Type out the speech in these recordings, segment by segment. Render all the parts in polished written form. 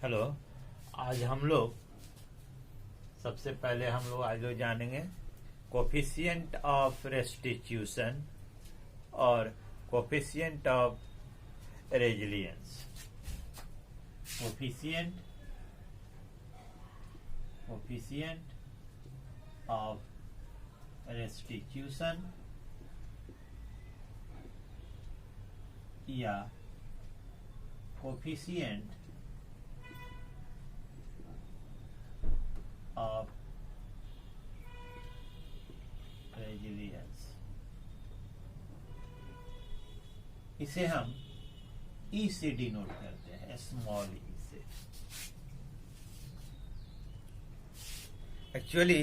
Hello. आज हम लोग सबसे पहले आज लोग जानेंगे कोफिशिएंट ऑफ रेस्टिट्यूशन और coefficient of resilience. Coefficient of restitution या कोफिशिएंट ऑफ रेजिलियंस। इसे हम ई से डिनोट करते हैं, स्मॉल ई से। Actually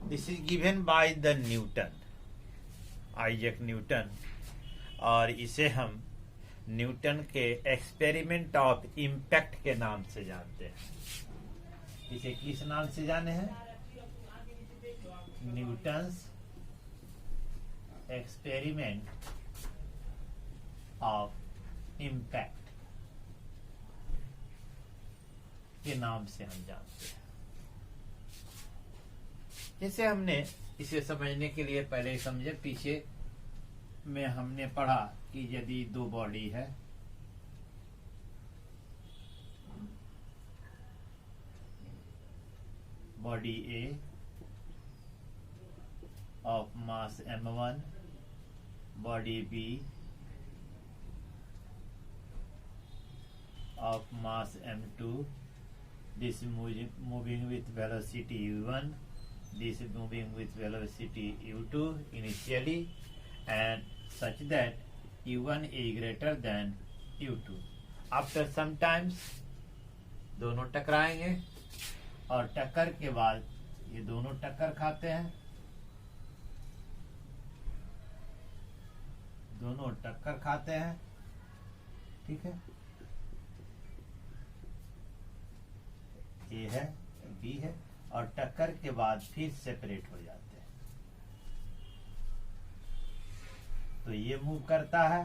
this is given by the Newton, Isaac Newton, और इसे हम न्यूटन के एक्सपेरिमेंट ऑफ इम्पैक्ट के नाम से जानते हैं। इसे किस नाम से जाने हैं? न्यूटन्स एक्सपेरिमेंट ऑफ इम्पैक्ट के नाम से हम जानते हैं। जैसे हमने इसे समझने के लिए पहले ही समझे, पीछे में हमने पढ़ा कि यदि दो बॉडी है, body A of mass m1, body B of mass m2, this moving with velocity u1, this moving with velocity u2 initially, and such that u1 is greater than u2. After some times दोनों टकराएंगे और टक्कर के बाद ये दोनों टक्कर खाते हैं, दोनों टक्कर खाते हैं, ठीक है। ए है, बी है, और टक्कर के बाद फिर सेपरेट हो जाते हैं। तो ये मूव करता है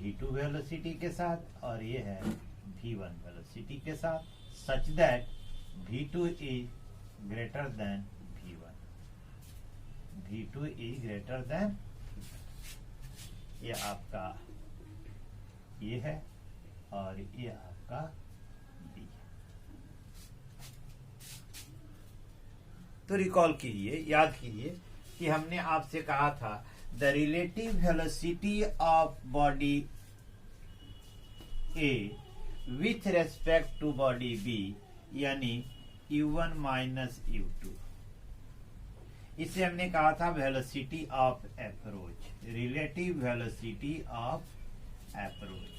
v2 वेलोसिटी के साथ और ये है v1 वेलोसिटी के साथ, such that v2 is greater than v1. v2 is greater than, ये आपका ये है और ये आपका b है। तो रिकॉल कीजिए, याद कीजिए कि हमने आपसे कहा था the relative velocity of body A with respect to body B, यानी u1 माइनस u2। इसे हमने कहा था velocity of approach, relative velocity of approach,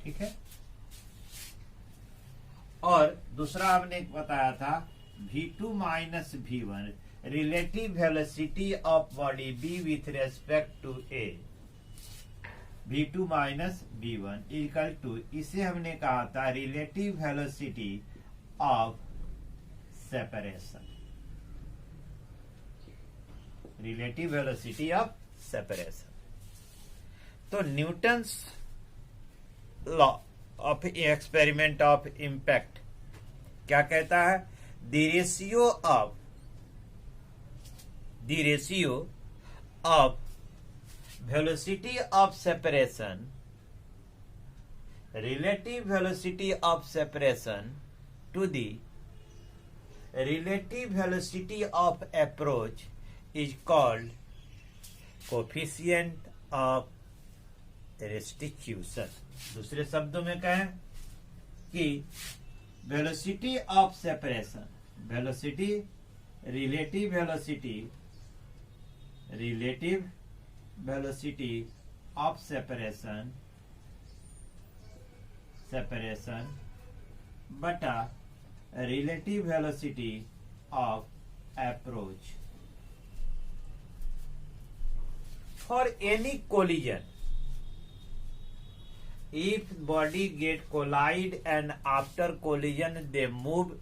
ठीक है। और दूसरा हमने बताया था v2 minus v1, relative velocity of body b with respect to a, v2 minus v1 equal to, इसे हमने कहा था relative velocity of separation, relative velocity of separation. तो Newton's law of experiment of impact क्या कहता है? The ratio of velocity of separation, relative velocity of separation to the relative velocity of approach is called coefficient of restitution. दूसरे शब्दों में कहें कि velocity of separation, velocity, relative velocity of separation बटा relative velocity of approach for any collision. If body get collide and after collision they move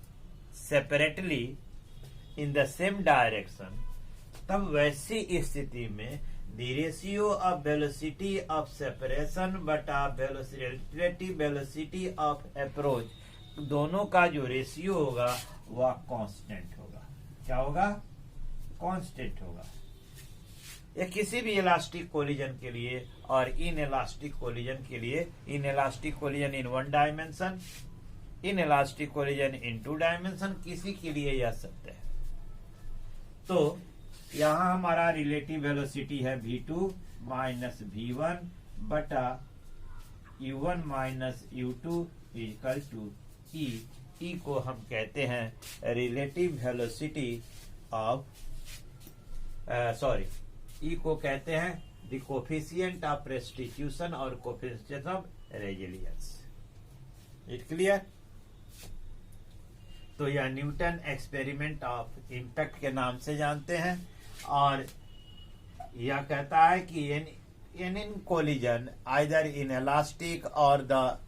separately in the same direction, तब वैसी स्थिति में the ratio of velocity of separation बटा relative velocity of approach, दोनों का जो ratio होगा वह कांस्टेंट होगा। क्या होगा? कांस्टेंट होगा। या किसी भी इलास्टिक कोलिजन के लिए और इन इलास्टिक कोलिजन के लिए, inelastic collision in one dimension, inelastic collision in two dimension, किसी के लिए यह सत्य है। तो यहां हमारा रिलेटिव वेलोसिटी है v2 माइनस v1 बटा u1 minus u2 equal to e। e को हम कहते हैं रिलेटिव वेलोसिटी ऑफ ई को कहते हैं द कोफिशिएंट ऑफ रेस्टिट्यूशन और coefficient of resilience. It clear? तो यह न्यूटन एक्सपेरिमेंट ऑफ इम्पैक्ट के नाम से जानते हैं। और यह कहता है कि इन कोलिजन आइदर इन इलास्टिक और the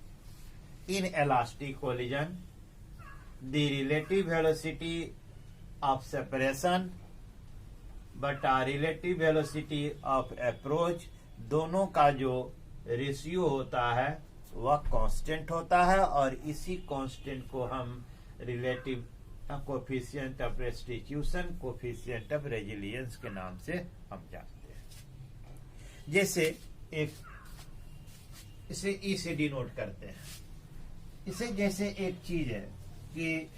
in elastic collision the relative velocity of separation बटा रिलेटिव वेलोसिटी ऑफ अप्रोच, दोनों का जो रेशियो होता है वह कांस्टेंट होता है। और इसी कांस्टेंट को हम relative coefficient of restitution, coefficient of resilience के नाम से हम जानते हैं। जैसे इसे ई से डिनोट करते हैं। इसे जैसे एक चीज है कि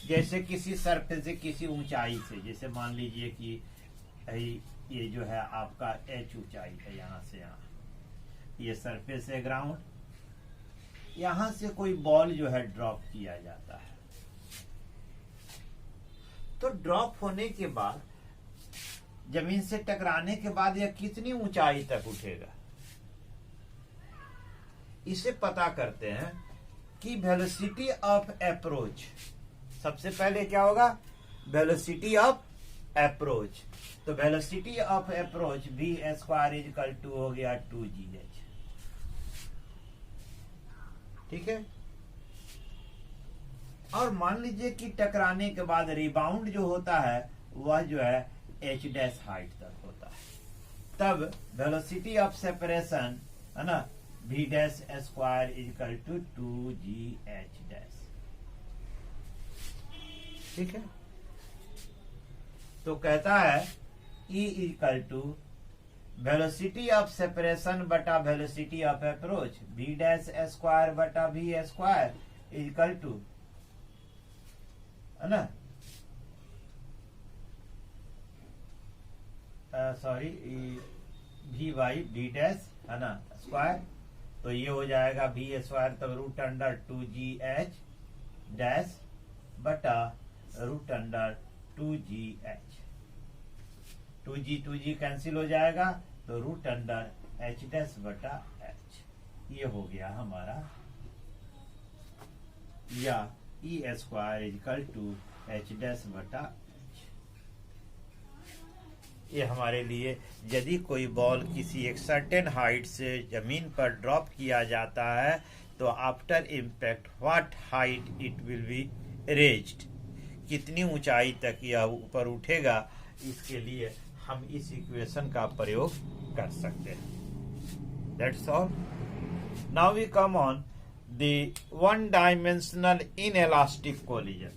जैसे किसी सरफेस से, किसी ऊंचाई से, जैसे मान लीजिए कि ये जो है आपका h ऊंचाई है, यहां से यहां ये सरफेस है ग्राउंड, यहां से कोई बॉल जो है ड्रॉप किया जाता है। तो ड्रॉप होने के बाद, जमीन से टकराने के बाद यह कितनी ऊंचाई तक उठेगा, इसे पता करते हैं कि वेलोसिटी ऑफ अप्रोच। सबसे पहले क्या होगा? Velocity of approach. तो velocity of approach v square equal to हो गया 2gh। ठीक है? और मान लीजिए कि टकराने के बाद रिबाउंड जो होता है वह जो है h डैश हाइट तक होता है, तब वेलोसिटी ऑफ सेपरेशन है ना v dash square equal to 2gh dash. ठीक है? तो कहता है E equal to velocity of separation बटा velocity of approach v dash square बटा v स्क्वायर इक्वल टू, है ना, sorry v by v dash, है ना, स्क्वायर। तो ये हो जाएगा v स्क्वायर तब रूट अंडर 2gh डैश बटा root under 2gh। 2g cancel हो जाएगा तो रूट अंडर h डैश बटा h। ये हो गया हमारा, या E square equal to h dash बटा h। ये हमारे लिए यदि कोई बॉल किसी एक सर्टेन हाइट से जमीन पर ड्रॉप किया जाता है तो after impact what height it will be raised, कितनी ऊंचाई तक यह ऊपर उठेगा, इसके लिए हम इस इक्वेशन का प्रयोग कर सकते हैं। That's all. Now we come on the one dimensional inelastic collision.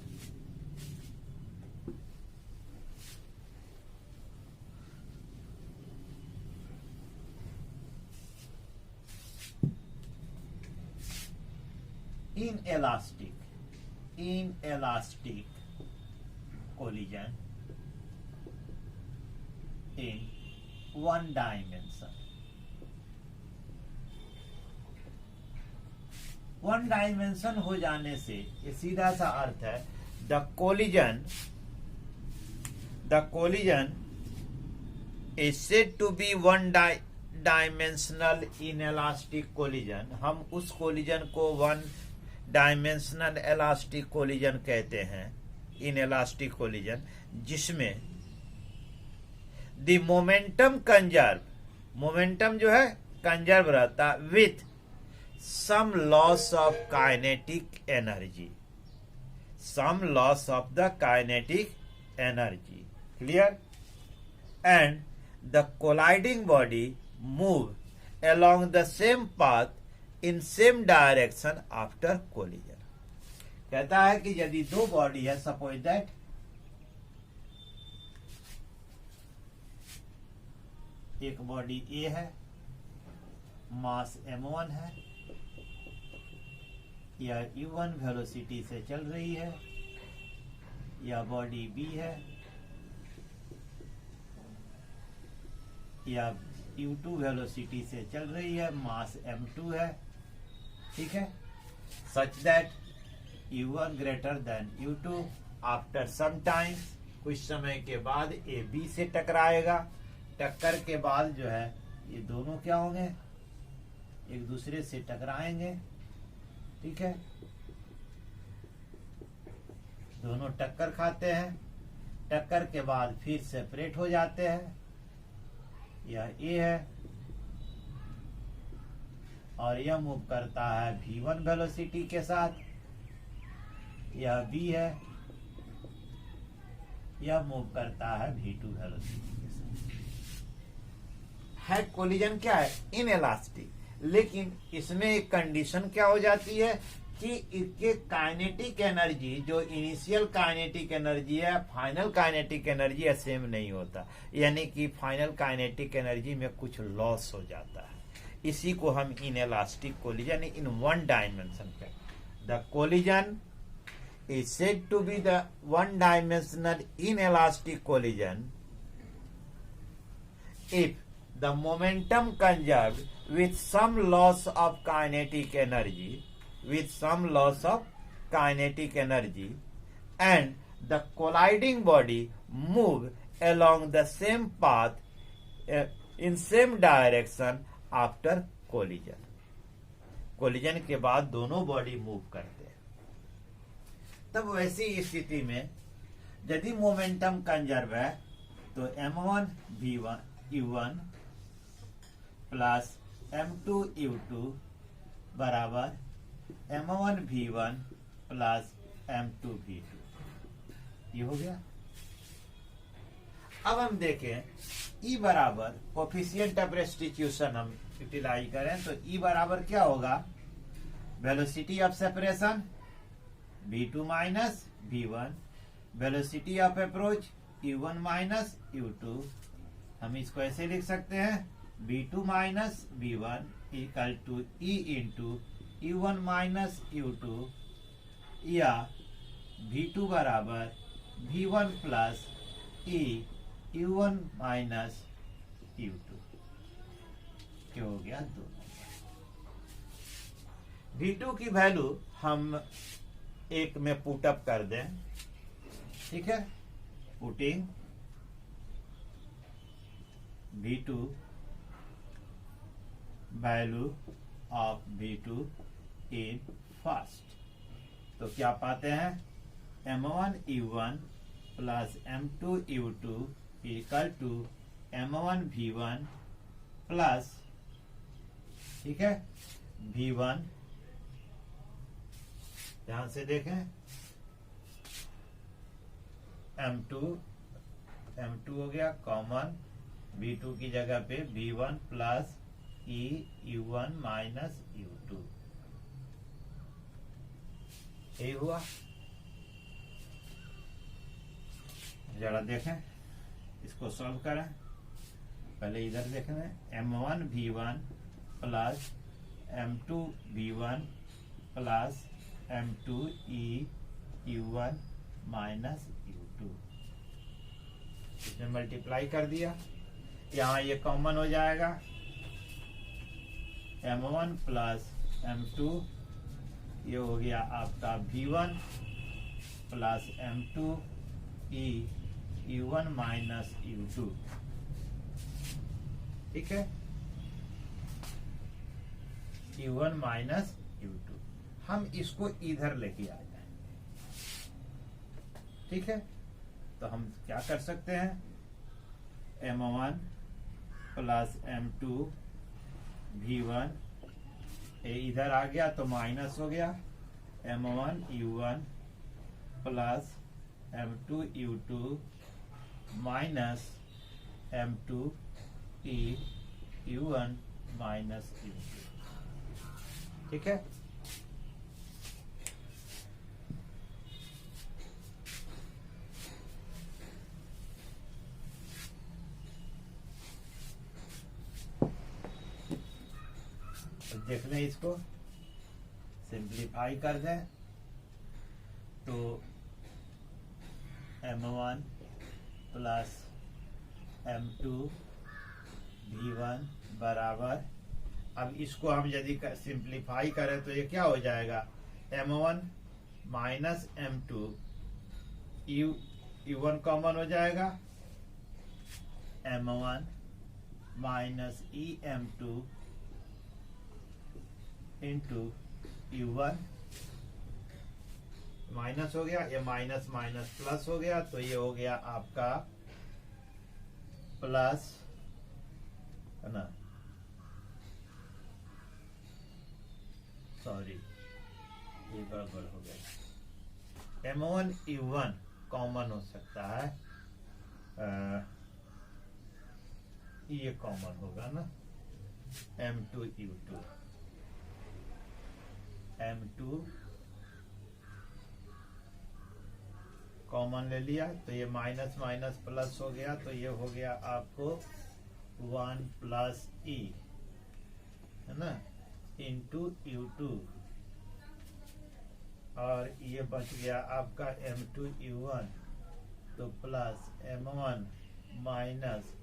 inelastic collision in one dimension. One dimension हो जाने से ये सीधा सा अर्थ है the collision is said to be one dimensional inelastic collision. हम उस कोलिजन को वन डायमेंशनल एलास्टिक कोलिजन कहते हैं, इनएलास्टिक कोलिजन, जिसमें द मोमेंटम कंजर्व, मोमेंटम जो है कंजर्व रहता with some loss of kinetic energy, some loss of the kinetic energy. Clear? And the colliding body move along the same path in same direction after collision। कहता है कि यदि दो body है, suppose that एक body ए है, मास m1 है, या u1 वेलोसिटी से चल रही है, या बॉडी बी है, या u2 वेलोसिटी से चल रही है, मास m2 है, ठीक है। Such that u1 greater than u2, after some time, कुछ समय के बाद ए बी से टकराएगा। टक्कर के बाद जो है ये दोनों क्या होंगे, एक दूसरे से टकराएंगे, ठीक है। दोनों टक्कर खाते हैं, टक्कर के बाद फिर सेपरेट हो जाते हैं। यह ए है और यह मूव करता है v1 वेलोसिटी के साथ। यह बी है, यह मूव करता है v2 वेलोसिटी के साथ। हेड कोलिजन क्या है, इनएलास्टिक, लेकिन इसमें एक कंडीशन क्या हो जाती है कि इसके काइनेटिक एनर्जी, जो इनिशियल काइनेटिक एनर्जी है, फाइनल काइनेटिक एनर्जी सेम नहीं होता, यानी कि फाइनल काइनेटिक एनर्जी में कुछ लॉस हो जाता है। इसी को हम inelastic collision in one dimension पे, the collision is said to be the one-dimensional inelastic collision if the momentum conserved with some loss of kinetic energy, and the colliding body move along the same path in same direction after collision। Collision के बाद दोनों body move करते हैं। तब वैसी स्थिति में यदि मोमेंटम कंजर्व है तो m1 u1 plus m2 u2 बराबर m1 v1 plus m2 v2, ये हो गया। अब हम देखें E बराबर कोफिशिएंट ऑफ रेस्टिट्यूशन हम यूटिलाइज करें तो E बराबर क्या होगा, velocity of separation v2 minus v1, velocity of approach u1 minus u2। हम इसको ऐसे लिख सकते हैं v2 minus v1 equal to E into u1 minus u2, या v2 बराबर v1 plus E u1 minus u2, क्या हो गया, दोनों। v2 की वैल्यू हम एक में पुट अप कर दें, ठीक है। Putting v2 value of v2 in first, तो क्या पाते हैं, m1 u1 plus m2 u2 equal to m1 v1 plus, ठीक है, v1, ध्यान से देखें, m2 हो गया कॉमन, v2 की जगह पे v1 plus e u1 minus u2, यही हुआ। जरा देखें, इसको सॉल्व करें। पहले इधर देखें, m1 v1 plus m2 v1 plus m2 e u1 minus u2, इसमें मल्टीप्लाई कर दिया, यहाँ ये कॉमन हो जाएगा, m1 प्लस m2, ये हो गया आपका v1 plus m2 e u1 minus u2, ठीक है, u1 माइनस u2। हम इसको इधर लेके आ जाए, ठीक है। तो हम क्या कर सकते हैं, m1 प्लस m2 v1, ये इधर आ गया तो माइनस हो गया, m1 u1 plus m2 u2 minus m2 ई U1 माइनस U2। ठीक है, देख लें, इसको सिंप्लीफाई कर दें तो M1 प्लस M2 V1 बराबर, अब इसको हम यदि सिंप्लीफाई करें तो ये क्या हो जाएगा, M1 minus M2, U1 common हो जाएगा, M1 minus EM2 into U1 minus हो गया, ये माइनस माइनस प्लस हो गया, तो ये हो गया आपका प्लस, है ना, सॉरी ये गड़बड़ हो गया, M1 U1 कॉमन हो सकता है, ये कॉमन होगा ना, M2 U2, M2 कॉमन ले लिया तो ये माइनस माइनस प्लस हो गया, तो ये हो गया आपको 1 प्लस E, है ना, इंटू U2, और ये बच गया आपका M2 U1, तो plus M1 minus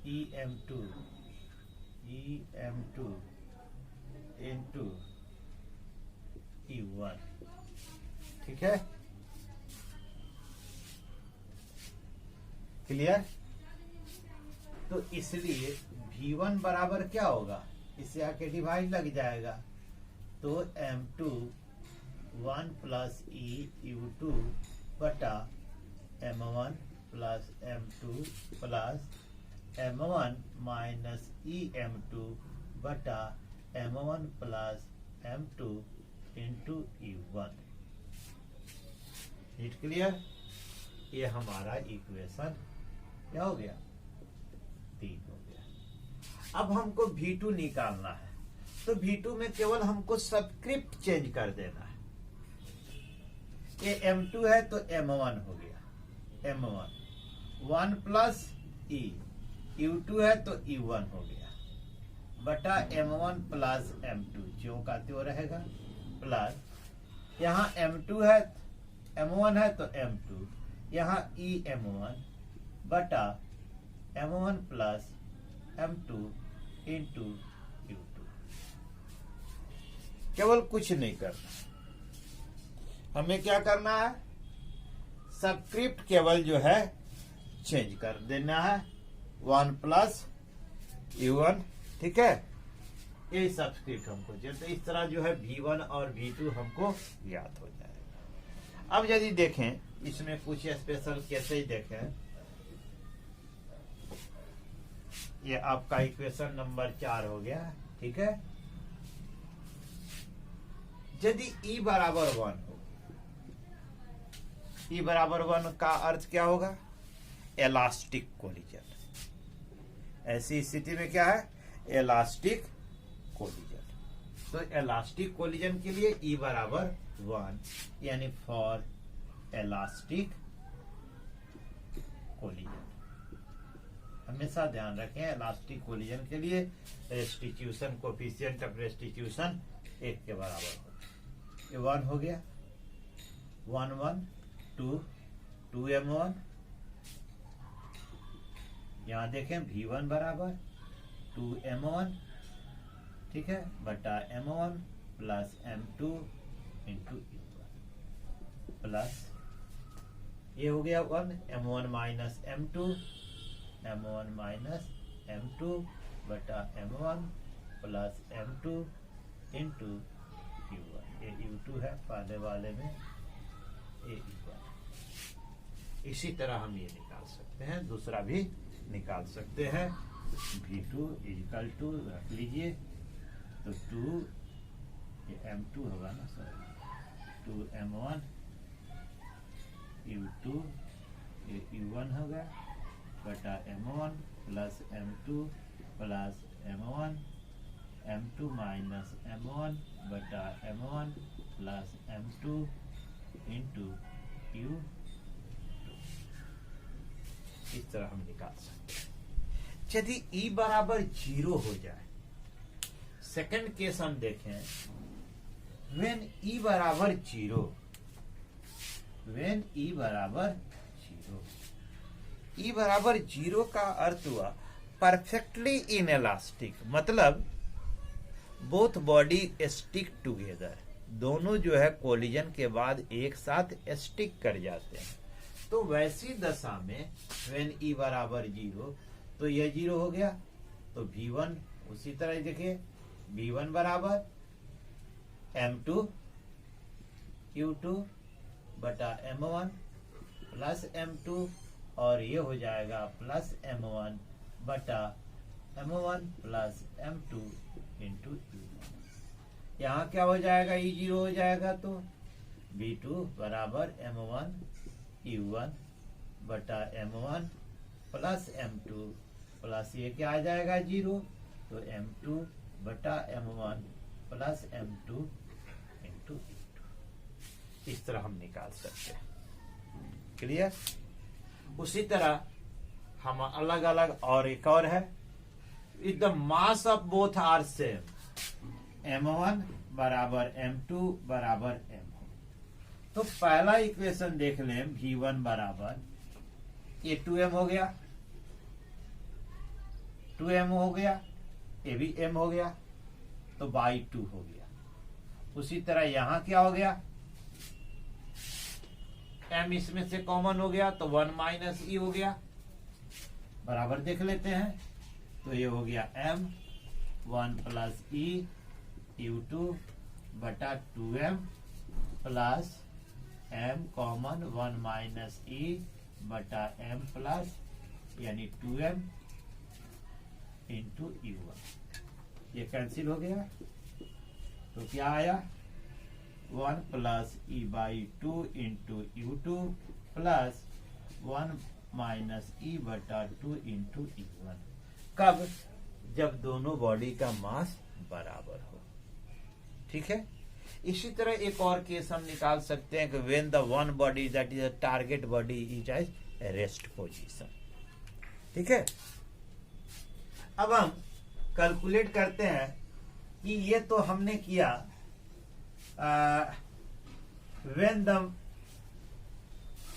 EM2 into U1। ठीक है, क्लियर। तो इसलिए V1 बराबर क्या होगा, इससे आके डिवाइड लग जाएगा, तो M2 1 प्लस EU2 बटा M1 plus M2 plus M1 minus EM2 बटा M1 plus M2 into U1। It clear, ये हमारा इक्वेशन क्या हो गया, 3 हो गया। अब हमको V2 निकालना है, तो V2 में केवल हमको सबस्क्रिप्ट चेंज कर देना है, ये M2 है तो M1 हो गया, M1 1 प्लस E, U2 है तो U1 हो गया, बटा M1 प्लस M2 जो का त्यो रहेगा, प्लस यहाँ M2 है, M1 है तो M2, यहाँ EM1 बटा M1 plus M2 into U2। केवल कुछ नहीं करना, हमें क्या करना है, सबस्क्रिप्ट केवल जो है चेंज कर देना है, 1 प्लस U1। ठीक है, ये सबस्क्रिप्ट हमको चाहिए, तो इस तरह जो है V1 और V2 हमको याद हो जाएगा। अब यदि देखें इसमें कुछ स्पेशल कैसे ही देखें, ये आपका इक्वेशन नंबर 4 हो गया। ठीक है, यदि E बराबर 1 हो, E बराबर 1 का अर्थ क्या होगा, इलास्टिक कोलिजन। ऐसी स्थिति में क्या है, इलास्टिक कोलिजन। तो इलास्टिक कोलिजन के लिए E बराबर 1, यानी फॉर इलास्टिक कोलिजन। हमेशा ध्यान रखें, इलास्टिक कोलिजन के लिए रेस्टिट्यूशन कोफिशिएंट ऑफ रेस्टिट्यूशन 1 के बराबर हो, ये 1 हो गया, 1 1 2 M1, यहां देखें V1 बराबर 2 M1, ठीक है, बटा M1 plus M2 into U1, plus ये हो गया 1 M1 minus M2, M1 minus M2 बटा M1 plus M2 into U1। ये U2 है पहले वाले में, ये U1। इसी तरह हम ये निकाल सकते हैं, दूसरा भी निकाल सकते हैं। V2 इक्वल टू रख लीजिए, तो 2 ये M2 होगा ना सर, 2 M1 U2 ये U1 होगा बटा M1 plus M2 plus M1, M2 minus M1 बटा M1 plus M2 into U। इस तरह हम निकाल सकते हैं। यदि E बराबर 0 हो जाए, सेकंड केस हम देखें, व्हेन E बराबर 0, व्हेन E बराबर 0, E बराबर 0 का अर्थ हुआ परफेक्टली इनएलास्टिक, मतलब बोथ बॉडी स्टिक टुगेदर, दोनों जो है कोलिजन के बाद एक साथ स्टिक कर जाते हैं। तो वैसी दशा में व्हेन E बराबर 0, तो यह 0 हो गया, तो V1 उसी तरह देखिए, V1 बराबर M2 U2 बटा M1 प्लस M2, और ये हो जाएगा प्लस M1 बटा M1 plus M2 into U1। यहाँ क्या हो जाएगा, E 0 हो जाएगा, तो V2 बराबर M1 U1 बटा M1 प्लस M2 प्लस ये क्या आ जाएगा 0, तो M2 बटा M1 plus M2 into U2। इस तरह हम निकाल सकते हैं। क्लियर? उसी तरह हम अलग अलग, और एक और है, if the mass of both are same, M1 बराबर M2 बराबर M, तो पहला इक्वेशन देख लें, V1 बराबर ये 2M हो गया, 2M हो गया, ये भी M हो गया, तो बाई 2 हो गया। उसी तरह यहां क्या हो गया, M इसमें से कॉमन हो गया, तो 1 माइनस E हो गया, बराबर देख लेते हैं, तो ये हो गया M 1 प्लस E U2 बटा 2M plus M common 1 minus E बटा M प्लस यानी 2M इंटू U1। ये कैंसिल हो गया, तो क्या आया 1 plus E by 2 into U2 plus 1 minus E बटा 2 इंटू U1। कब? जब दोनों बॉडी का मास बराबर हो। ठीक है। इसी तरह एक और केस हम निकाल सकते हैं कि when the one body that is a target body is at rest position. ठीक है। अब हम कैलकुलेट करते हैं कि ये तो हमने किया व्हेन द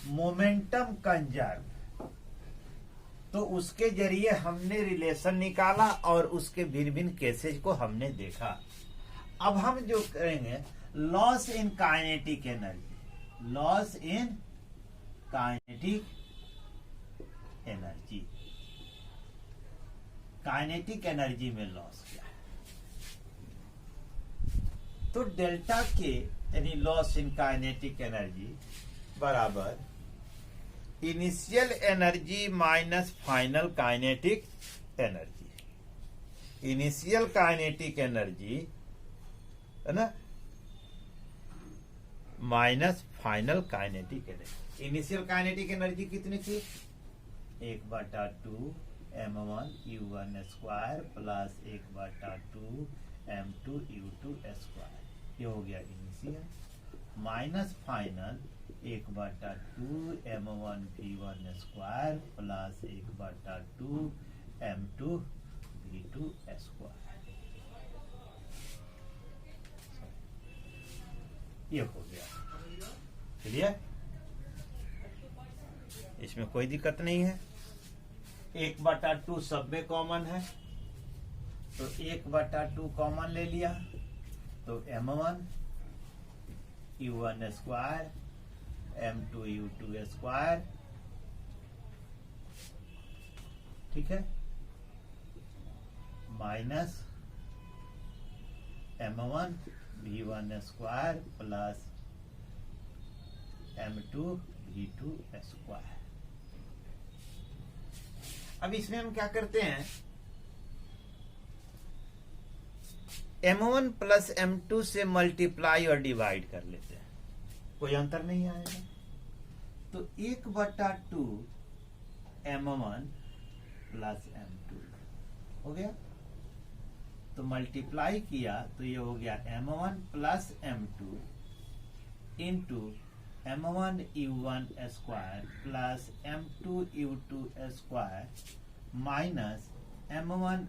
मोमेंटम कंजर्व, तो उसके जरिए हमने रिलेशन निकाला और उसके भिन्न भिन्न केसेज को हमने देखा। अब हम जो करेंगे loss in kinetic energy, loss in kinetic energy, kinetic energy में लॉस क्या है, तो डेल्टा के यानी लॉस इन काइनेटिक एनर्जी बराबर initial energy minus final kinetic energy. Initial kinetic energy है ना minus final kinetic energy. Initial kinetic energy कितनी थी 1/2 m1 u1 square plus 1/2 m2 u2 square, ये हो गया initial, minus final 1/2 m1 v1 square plus 1/2 m2 v2 square, ये हो गया। क्लियर? इसमें कोई दिक्कत नहीं है। 1/2 सब में कॉमन है, तो 1/2 कॉमन ले लिया, तो m1 u1 square m2 u2 square, ठीक है, minus m1 v1 square plus m2 v2 square. अब इसमें हम क्या करते हैं, m1 प्लस m2 से मल्टीप्लाई और डिवाइड कर लेते हैं, कोई अंतर नहीं आएगा। तो 1/2 m1 प्लस M2 हो गया। तो मल्टीप्लाई किया तो ये हो गया M1 plus M2 into M1 U1 square plus M2 U2 square minus M1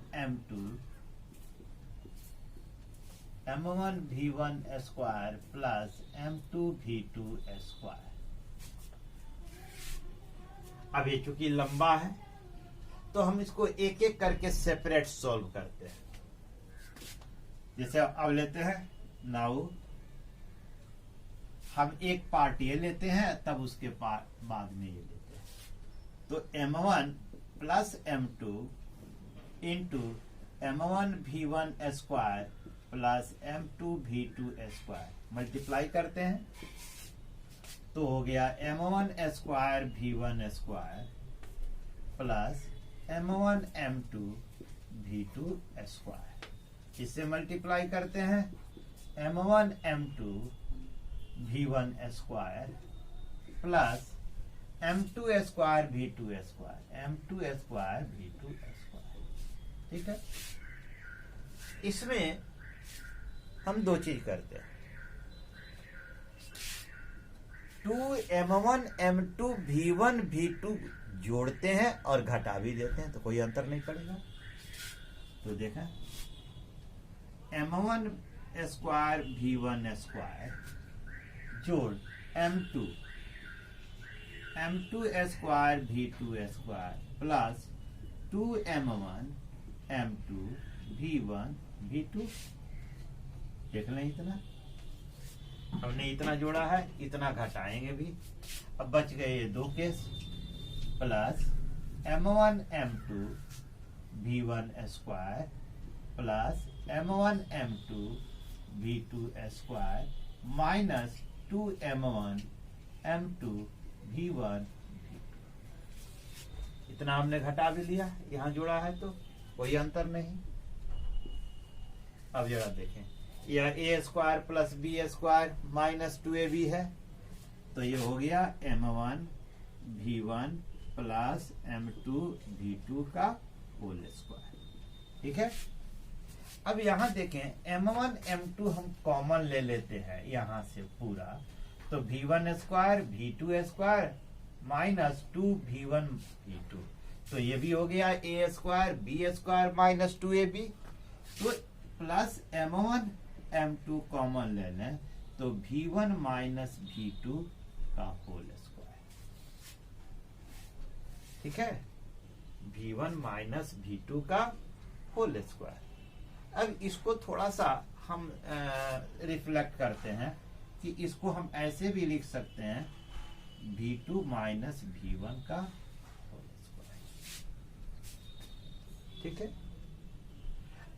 V1 square plus M2 V2 square. अब ये चूंकि लंबा है तो हम इसको एक एक करके सेपरेट सॉल्व करते हैं। जैसे अब लेते हैं, नाउ हम एक पार्ट ये लेते हैं, तब उसके बाद में ये लेते हैं। तो M1 plus M2 into M1 V1 square plus M2 V2 square multiply करते हैं तो हो गया M1 square V1 square plus M1 M2 V2 square. इससे मल्टीप्लाई करते हैं M1 M2 V1 square plus M2 square V2 square, M2 square V2 square. ठीक है, इसमें हम दो चीज करते हैं, 2M1 M2 V1 V2 जोड़ते हैं और घटा भी देते हैं तो कोई अंतर नहीं पड़ेगा। तो देखा M1 स्क्वायर V1 स्क्वायर जोड़ M2 square V2 square plus 2M1 M2 V1 V2। देख लें, इतना हमने इतना जोड़ा है, इतना घटाएंगे भी। अब बच गए ये दो case, plus M1 M2 V1 square plus M1 M2 V2 square minus 2M1 M2 V1 इतना हमने घटा भी लिया, यहां जोड़ा है तो कोई अंतर नहीं। अब जरा देखें, यह A square plus B square minus 2AB है तो ये हो गया M1 V1 plus M2 V2 का होल स्क्वायर। ठीक है, अब यहां देखें M1 M2 हम कॉमन ले लेते हैं यहां से पूरा, तो V1 square V2 square minus 2V1 V2, तो ये भी हो गया A square B square minus 2AB। तो प्लस M1 M2 कॉमन ले लें तो V1 माइनस V2 का होल स्क्वायर। ठीक है, V1 माइनस V2 का होल स्क्वायर। अब इसको थोड़ा सा हम रिफ्लेक्ट करते हैं कि इसको हम ऐसे भी लिख सकते हैं V2 माइनस V1 का होल स्क्वायर। ठीक है,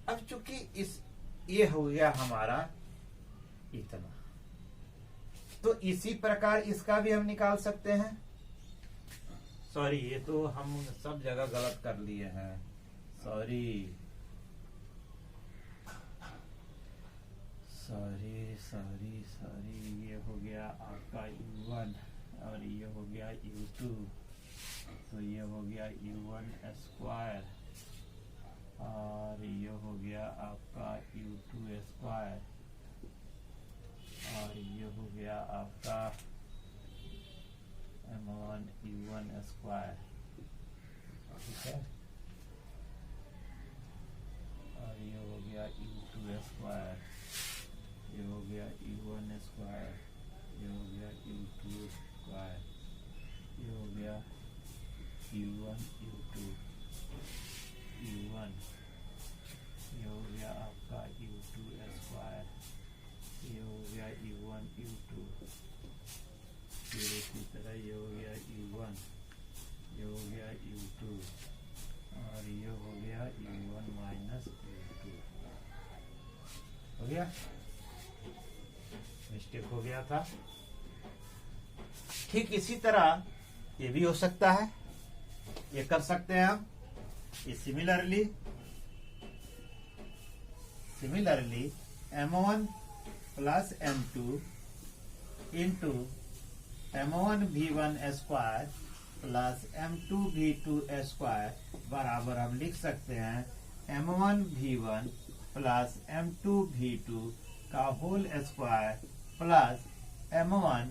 अब चूंकि ये हो गया हमारा इतना, तो इसी प्रकार इसका भी हम निकाल सकते हैं। सॉरी, ये तो हम सब जगह गलत कर लिए हैं, सॉरी सॉरी सॉरी सॉरी। ये हो गया आपका U1 और ये हो गया U2, तो ये हो गया U1 स्क्वायर और ये हो गया आपका U2 स्क्वायर और ये हो गया आपका M1 U1 स्क्वायर। ठीक है, और ये हो गया U2 स्क्वायर, ये हो गया U1 स्क्वायर, ये हो गया U2 स्क्वायर, ये हो गया U1 U2 U1, ये हो गया आपका U2 स्क्वायर, ये हो गया U1 U2, फिर इसी तरह ये हो गया U1, ये हो गया U2 और ये हो गया U1 माइनस U2। हो गया, मिस्टेक हो गया था। ठीक इसी तरह ये भी हो सकता है, ये कर सकते हैं हम। ये similarly M1 plus M2 into M1 V1 square plus M2 V2 square बराबर हम लिख सकते हैं m1v1 प्लस m2v2 का whole square plus m1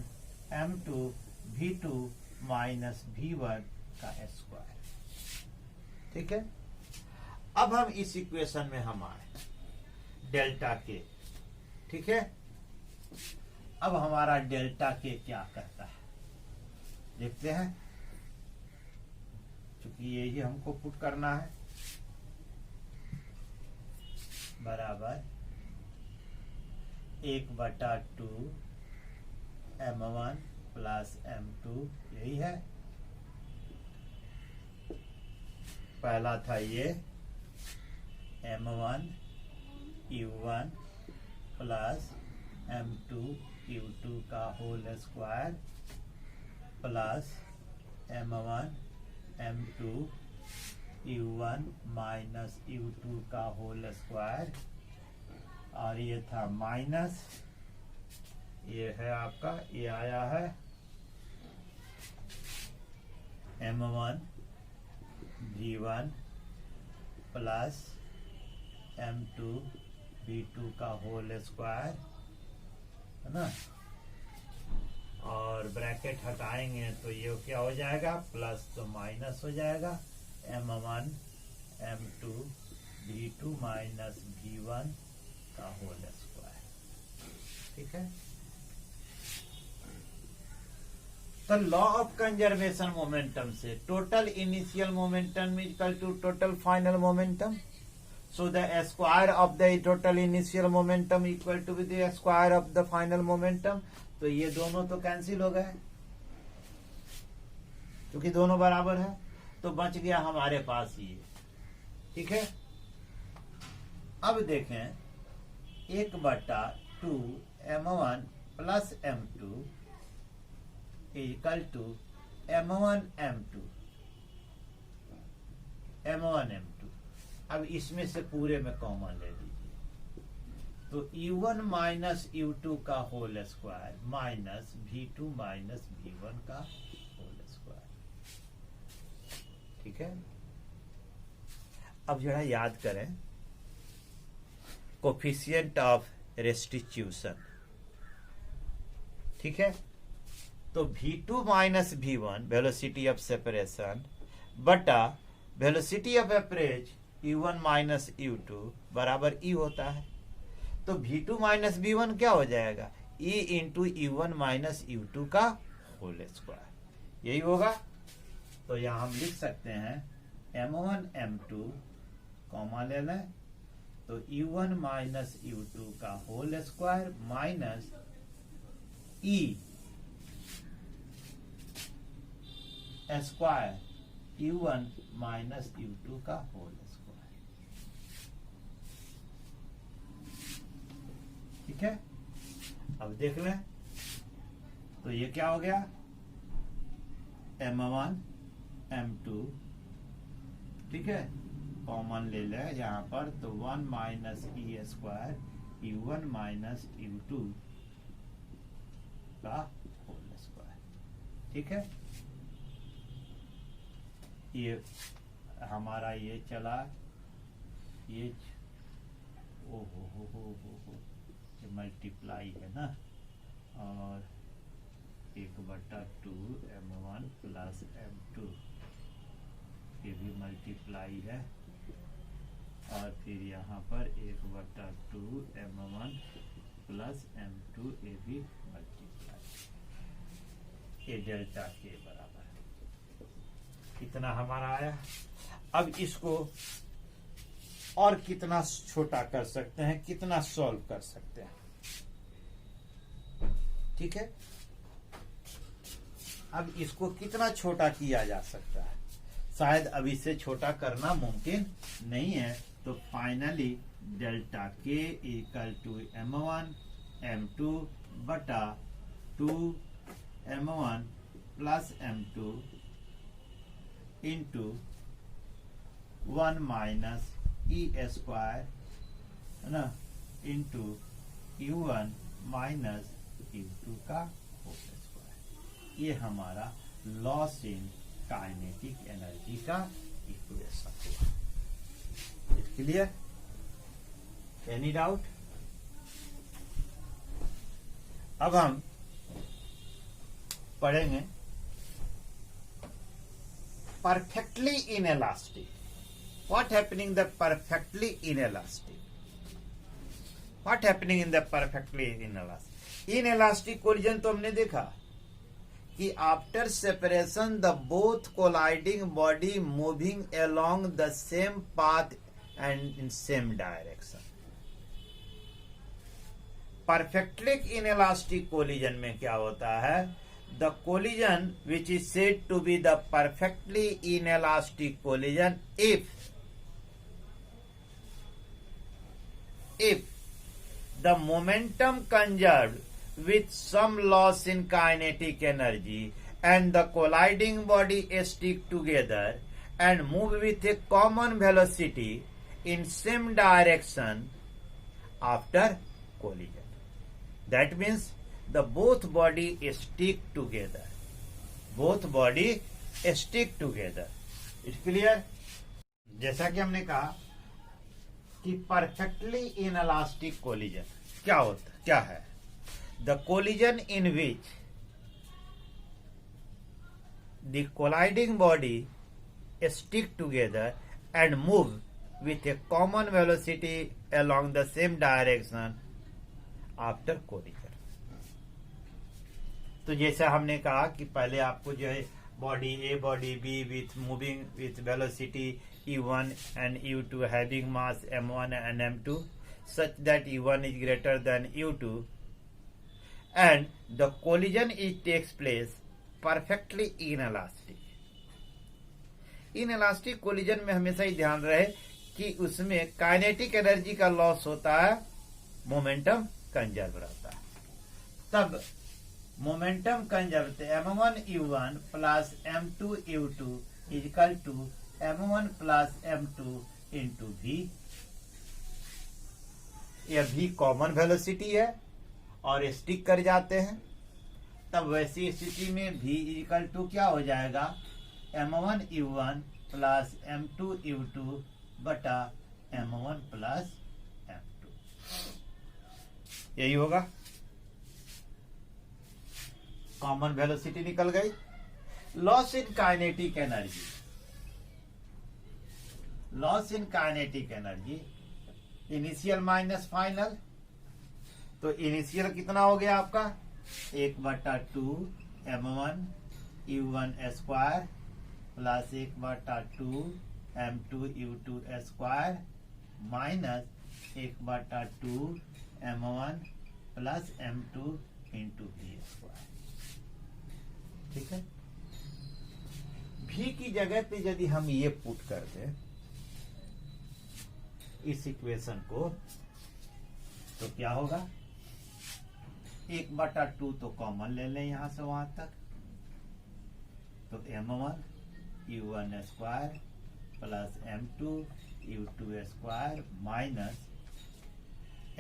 m2v2 minus v1 का स्क्वायर। ठीक है, अब हम इस इक्वेशन में हम आए डेल्टा के। ठीक है, अब हमारा डेल्टा के क्या करता है देखते हैं, क्योंकि यही हमको पुट करना है। बराबर 1/2 m1 प्लस m2, यही है। पहला था ये m1 u1 plus m2 u2 का whole square plus m1 m2 u1 minus u2 का होल स्क्वायर, और ये था माइनस, ये है आपका, ये आया है m1 v1 plus m2 v2 का होल स्क्वायर, है ना, और ब्रैकेट हटाएंगे तो ये क्या हो जाएगा, प्लस तो माइनस हो जाएगा, m1 m2 v2 minus v1 का होल स्क्वायर। ठीक है, तो लॉ ऑफ कंजर्वेशन मोमेंटम से total initial momentum equal to total final momentum, so the square of the total initial momentum equal to the square of the final momentum। तो ये दोनों तो cancel हो गए क्योंकि दोनों बराबर है, तो बच गया हमारे पास ये। ठीक है, अब देखें 1/2 m1 plus m2 equal to m1 m2। अब इसमें से पूरे में कॉमन ले लीजिए, तो u1 माइनस u2 का whole square minus v2 minus v1 का होल स्क्वायर। ठीक है, अब जरा याद करें कोफिशिएंट ऑफ रेस्टिट्यूशन। ठीक है, तो v2 minus v1 velocity of separation बटा velocity of approach u1 minus u2 बराबर e होता है। तो v2 माइनस v1 क्या हो जाएगा, e into u1 minus u2 का होल स्क्वायर, यही होगा। तो यहां हम लिख सकते हैं m1 m2 कॉमा ले लें, तो u1 माइनस u2 का whole square minus e square u1 minus u2 का होल स्क्वायर। ठीक है, अब देख लें तो ये क्या हो गया, m1 m2, ठीक है, कॉमन ले ले यहां पर, तो 1 minus e square u1 minus u2 का होल स्क्वायर। ठीक है, ये हमारा ये चला, ये ओ हो ये मल्टीप्लाई है ना, और 1/2 m1 प्लस m2 ये भी मल्टीप्लाई है, और फिर यहाँ पर 1/2 m1 प्लस m2 ये भी मल्टीप्लाई, ये डेल्टा के बराबर है। कितना हमारा आया। अब इसको और कितना छोटा कर सकते हैं, कितना सॉल्व कर सकते हैं। ठीक है, अब इसको कितना छोटा किया जा सकता है, शायद अब इसे छोटा करना मुमकिन नहीं है। तो फाइनली डेल्टा के इक्वल टू m1 m2 बटा 2 m1 plus m2 into 1 minus e square, है ना, इंटू u1 माइनस u2 का होल स्क्वायर। ये हमारा लॉस इन काइनेटिक एनर्जी का इक्वेशन हुआ। क्लियर? Any doubt? अब हम पढ़ेंगे perfectly inelastic. What happening in the perfectly inelastic? What happening in the perfectly inelastic? Inelastic collision तो हमने देखा कि after separation the both colliding body moving along the same path and in same direction. Perfectly inelastic collision में क्या होता है? The collision which is said to be the perfectly inelastic collision if the momentum conserved with some loss in kinetic energy and the colliding body stick together and move with a common velocity in same direction after collision. That means the both body stick together. Both body stick together. It's clear? जैसा कि हमने कहा कि perfectly inelastic collision क्या है? The collision in which the colliding body stick together and move with A common velocity along the same direction after collision. तो जैसा हमने कहा कि पहले आपको जो है body a body B with moving with velocity u1 and u2 having mass m1 and m2 such that u1 is greater than u2 and the collision takes place perfectly inelastic. Inelastic collision में हमेशा ही ध्यान रहे कि उसमें kinetic energy का loss होता है, momentum conserve रहता है। तब momentum conserve m1 u1 plus m2 u2 equal to m1 plus m2 into v। यह v कॉमन वेलोसिटी है और स्टिक कर जाते हैं। तब वैसी स्थिति में v इक्वल टू क्या हो जाएगा? m1 u1 plus m2 u2 बटा m1 प्लस m2, यही होगा। कॉमन वेलोसिटी निकल गई। Loss in kinetic energy, loss in kinetic energy initial minus final. तो इनिशियल कितना हो गया आपका? 1/2 m1 u1 square plus 1/2 m2 u2 square minus 1/2 m1 plus m2 into v square. ठीक है। v की जगह पे यदि हम ये पुट कर दें इस इक्वेशन को, तो क्या होगा? 1/2 तो कॉमन ले लें यहां से वहां तक, तो m1 u1 square plus m2 u2 square minus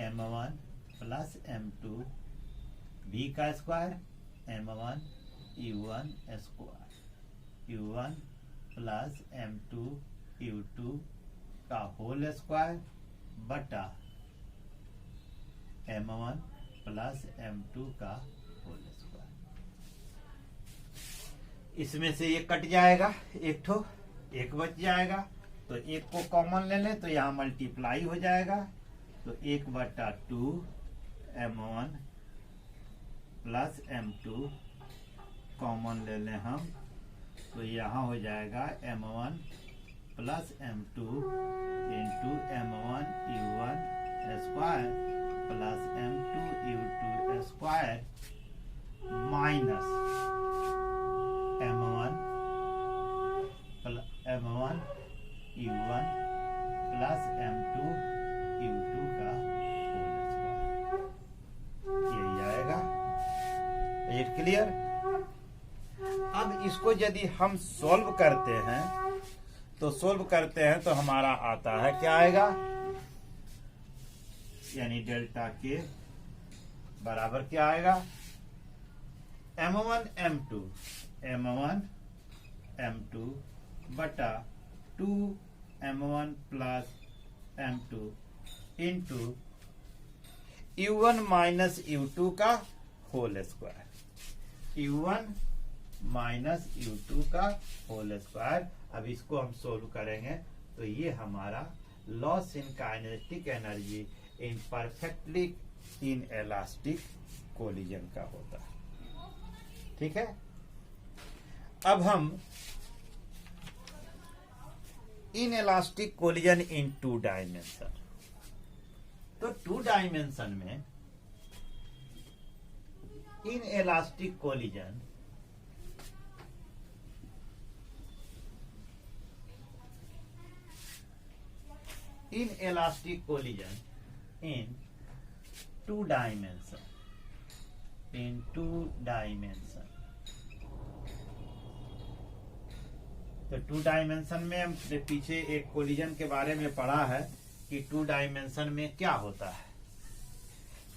m1 plus m2 v का square m1 u1 square u1 plus m2 u2 का होल स्क्वायर बटा m1 प्लस m2 का होल स्क्वायर। इसमें से ये कट जाएगा, एक बच जाएगा, तो एक को कॉमन ले लें तो यहां मल्टीप्लाई हो जाएगा। तो 1/2 m1 प्लस m2 कॉमन ले लें हम, तो यहां हो जाएगा m1 plus m2 into m1 u1 square plus m2 u2 square minus m1 u1 plus m2 u2 का होल स्क्वायर। यही आएगा। It clear? अब इसको यदि हम सॉल्व करते हैं तो हमारा आता है, क्या आएगा? यानी डेल्टा के बराबर क्या आएगा? m1 m2 बटा 2m1 plus m2 into u1 minus u2 का whole square, u1 minus u2 का होल स्क्वायर। अब इसको हम सोल्व करेंगे तो ये हमारा loss in kinetic energy in perfectly in elastic collision का होता है। ठीक है, अब हम in elastic collision in 2 dimension, तो 2 डायमेंशन में in elastic collision in elastic collision in 2 dimension, in 2 dimension, तो 2 डायमेंशन में हमने पीछे एक कोलिजन के बारे में पढ़ा है कि 2 डायमेंशन में क्या होता है।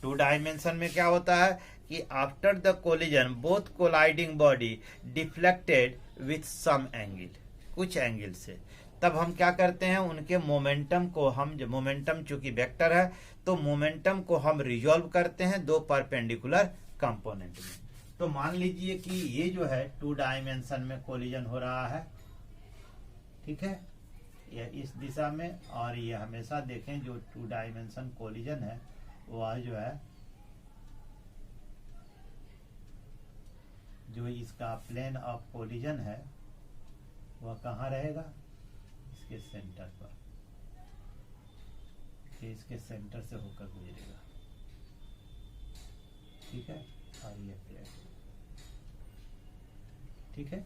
2 डायमेंशन में क्या होता है कि after the collision both colliding body deflected with some angle, कुछ एंगल से, तब हम क्या करते हैं उनके मोमेंटम को हम, जो मोमेंटम चूंकि वेक्टर है तो मोमेंटम को हम रिजॉल्व करते हैं 2 परपेंडिकुलर कंपोनेंट में। तो मान लीजिए कि ये जो है 2 डायमेंशन में कोलिजन हो रहा है, ठीक है, ये इस दिशा में, और ये हमेशा देखें जो 2 डायमेंशन कोलिजन है वह जो है, जो इसका प्लेन ऑफ कोलिजन है वह कहाँ रहेगा, इसके सेंटर पर, ये इसके सेंटर से होकर गुजरेगा। ठीक है, और ये प्लेन, ठीक है,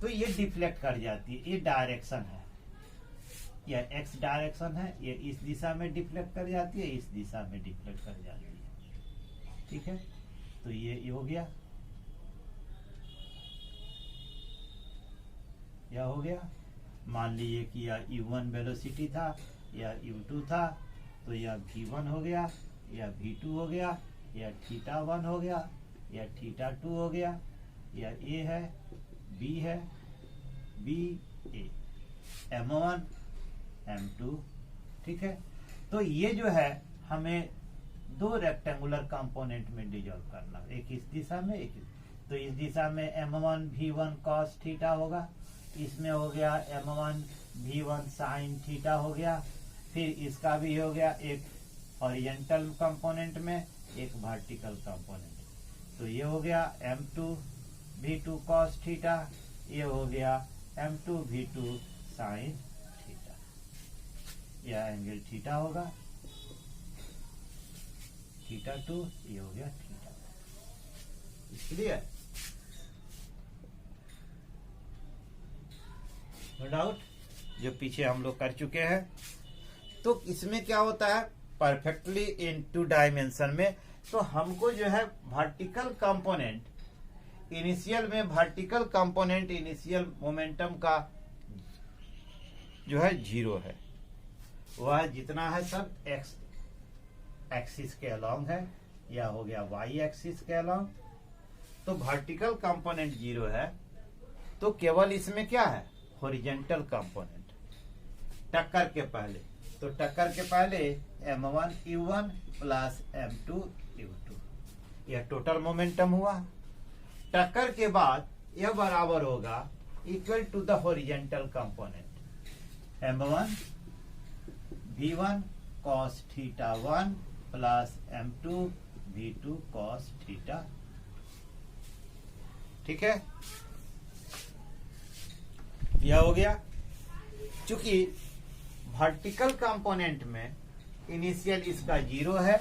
तो ये डिफ्लेक्ट कर जाती है, ये डायरेक्शन है, यह एक्स डायरेक्शन है, ये इस दिशा में डिफ्लेक्ट कर जाती है, इस दिशा में डिफ्लेक्ट कर जाती है। ठीक है, तो ये हो गया, यह हो गया। मान लीजिए कि यह u1 वेलोसिटी था, यह u2 था, तो यह v1 हो गया, यह v2 हो गया, यह θ1 हो गया, यह θ2 हो गया, यह a है, b है, b a, m1 m2। ठीक है, तो ये जो है हमें 2 रेक्टेंगुलर कंपोनेंट में डिसॉल्व करना, एक इस दिशा में, एक तो इस दिशा में m1 v1 cos थीटा होगा, इसमें हो गया m1 v1 sin थीटा हो गया, फिर इसका भी हो गया एक ओरिएंटल कंपोनेंट में, एक वर्टिकल कंपोनेंट, तो ये हो गया m2 v2 cos थीटा, ये हो गया m2 v2 sin थीटा, यह एंगल थीटा होगा, θ2, ये हो गया थीटा। क्लियर, नो डाउट, जो पीछे हम लोग कर चुके हैं। तो इसमें क्या होता है परफेक्टली इन 2 डायमेंशन में, तो हमको जो है वर्टिकल कंपोनेंट इनिशियल में, वर्टिकल कंपोनेंट इनिशियल मोमेंटम का जो है 0 है, वह जितना है सब एक्स एक्सिस के अलोंग है, या हो गया वाई एक्सिस के अलोंग। तो वर्टिकल कंपोनेंट 0 है, तो केवल इसमें क्या है हॉरिजॉन्टल कंपोनेंट टक्कर के पहले, तो टक्कर के पहले m1 u1 plus m2 u2, यह टोटल मोमेंटम हुआ। टक्कर के बाद यह बराबर होगा equal to the horizontal component m1 v1 cos θ1 plus m2 v2 cos θ। ठीक है, यह हो गया। चूंकि वर्टिकल कंपोनेंट में इनिशियल इसका 0 है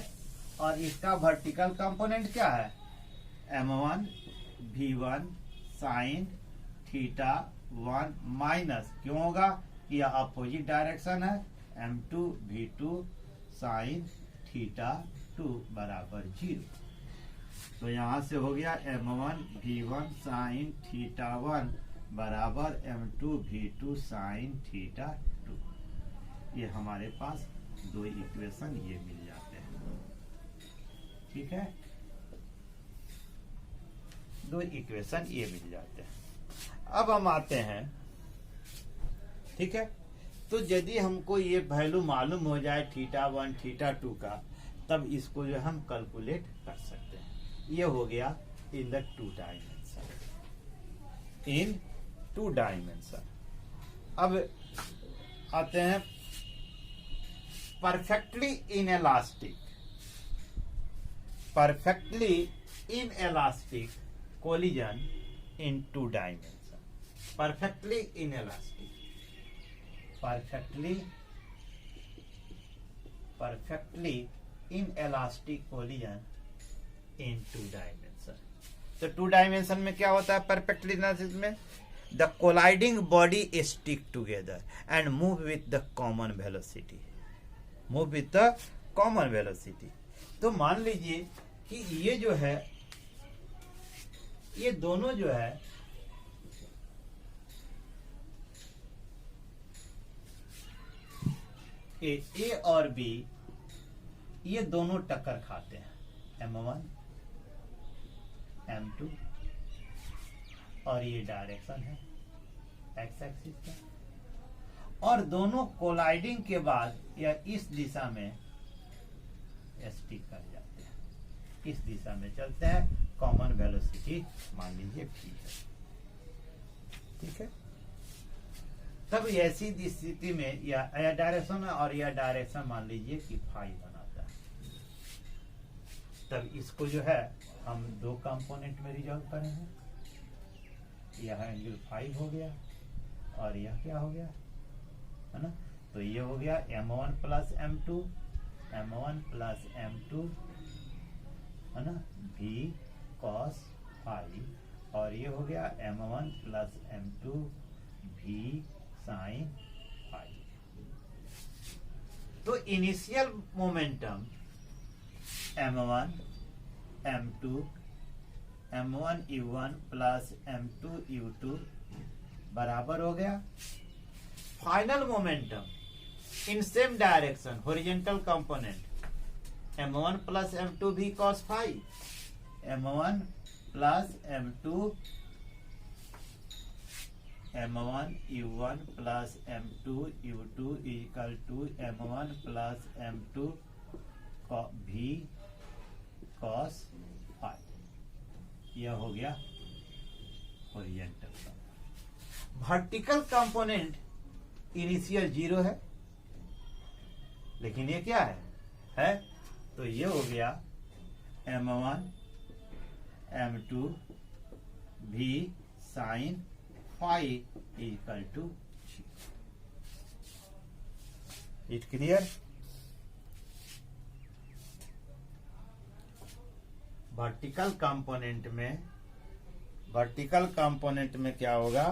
और इसका वर्टिकल कंपोनेंट क्या है m1 v1 sin θ1 माइनस, क्यों होगा कि यह अपोजिट डायरेक्शन है, m2 v2 sin θ2 बराबर 0। तो यहां से हो गया m1 v1 sin θ1 बराबर m2 v2 sin θ2। ये हमारे पास 2 इक्वेशन ये मिल जाते हैं। ठीक है, 2 इक्वेशन ये मिल जाते हैं। अब हम आते हैं ठीक है। तो यदि हमको ये वैल्यू मालूम हो जाए θ1 θ2 का, तब इसको जो हम कैलकुलेट कर सकते हैं। ये हो गया in the 2 dimension, in 2 dimension. अब आते हैं perfectly inelastic, perfectly inelastic collision in 2 dimension. Perfectly inelastic, perfectly inelastic collision in 2 dimension। तो 2 डायमेंशन में क्या होता है परफेक्टली इनएलास्टिक में? The colliding body stick together and move with the common velocity, move with the common velocity. तो मान लीजिए कि ये जो है, ये दोनों जो है ए और बी, ये दोनों टक्कर खाते हैं, M1 M2, और ये डायरेक्शन है एक्स एक्सिस का, और दोनों कोलाइडिंग के बाद या इस दिशा में स्टिक कर जाते हैं, इस दिशा में चलते हैं। कॉमन वेलोसिटी मान लीजिए v है, ठीक है। तब ऐसी स्थिति में या डायरेक्शन और यह डायरेक्शन मान लीजिए कि फाई बनाता है, तब इसको जो है हम 2 कंपोनेंट में रिजॉल्व करेंगे। यह एंगल फाई हो गया और यह क्या हो गया, है ना। तो ये हो गया M1 plus M2, M1 plus M2, है ना, v cos फाई, और ये हो गया M1 plus M2 v sin phi. तो initial momentum M1 M2 M1 U1 plus M2 U2 बराबर हो गया final momentum in same direction horizontal component M1 plus M2 v cos phi, M1 plus M2 M1 U1 plus M2 U2 equal to M1 plus M2 v cos phi. यह हो गया horizontal. Vertical component initial 0 है, लेकिन ये क्या है? तो ये हो गया M1 M2 v sin phi equal to 0। It clear? Vertical component में क्या होगा?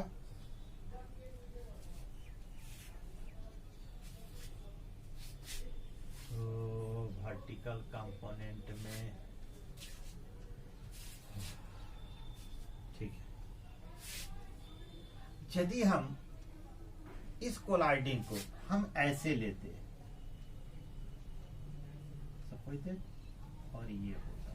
वर्टिकल कंपोनेंट में ठीक है, यदि हम इस कोलाइडिंग को हम ऐसे लेते समझते, और ये होता,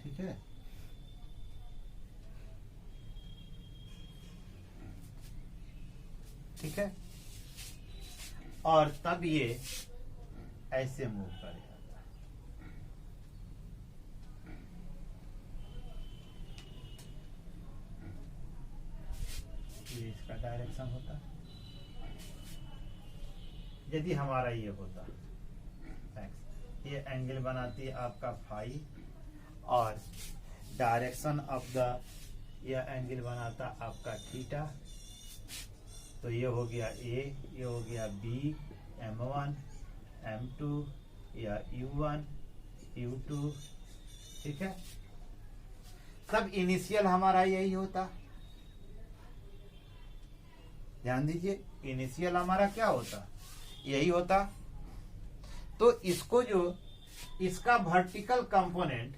ठीक है। ठीक है, और तब ये ऐसे मूव करेगा, ये इसका डायरेक्शन होता। यदि हमारा ये होता एक्स, ये एंगल बनाती है आपका फाई, और डायरेक्शन ऑफ द यह एंगल बनाता आपका थीटा। तो ये हो गया ए, ये हो गया बी, M1 M2 या U1 U2, ठीक है। सब इनिशियल हमारा यही होता, ध्यान दीजिए, इनिशियल हमारा क्या होता? यही होता। तो इसको जो इसका वर्टिकल कंपोनेंट,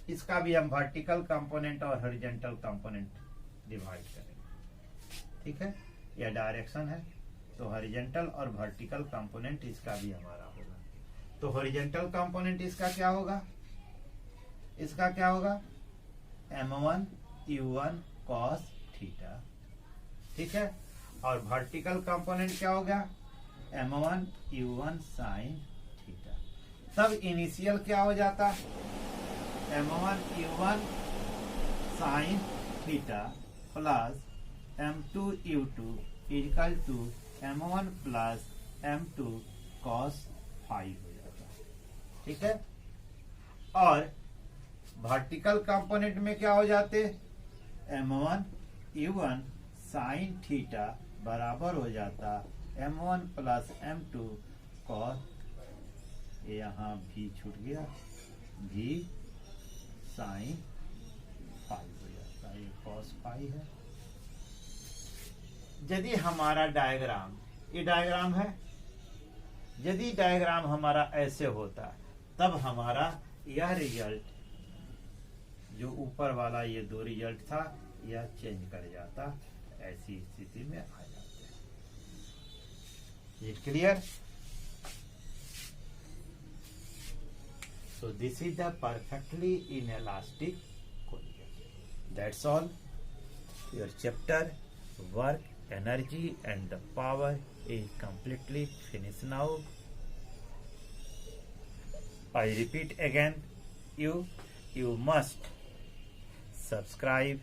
इसका भी हम वर्टिकल कंपोनेंट और हॉरिजॉन्टल कंपोनेंट डिवाइड करेंगे, ठीक है। यह डायरेक्शन है, तो हॉरिजॉन्टल और वर्टिकल कंपोनेंट इसका भी हमारा होगा। तो हॉरिजॉन्टल कंपोनेंट इसका क्या होगा? इसका क्या होगा m1 u1 cos थीटा, ठीक है। और वर्टिकल कंपोनेंट क्या हो गया m1 u1 sin थीटा। तब इनिशियल क्या हो जाता m1 u1 sin theta plus m2 u2 equal to m1 plus m2 cos phi हो जाता, ठीक है। और वर्टिकल कंपोनेंट में क्या हो जाते m1 u1 sin थीटा बराबर हो जाता m1 प्लस m2 cos, यहाँ भी छूट गया, भी sin फाई हो जाता, ये cos फाई है। यदि हमारा डायग्राम, ये डायग्राम है, यदि डायग्राम हमारा ऐसे होता तब हमारा यह रिजल्ट जो ऊपर वाला ये दो रिजल्ट था यह चेंज कर जाता, ऐसी स्थिति में आ जाते हैं। It clear? So this is the perfectly inelastic collision. That's all. Your chapter work, energy and the power is completely finished now. I repeat again, you must subscribe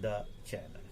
the channel.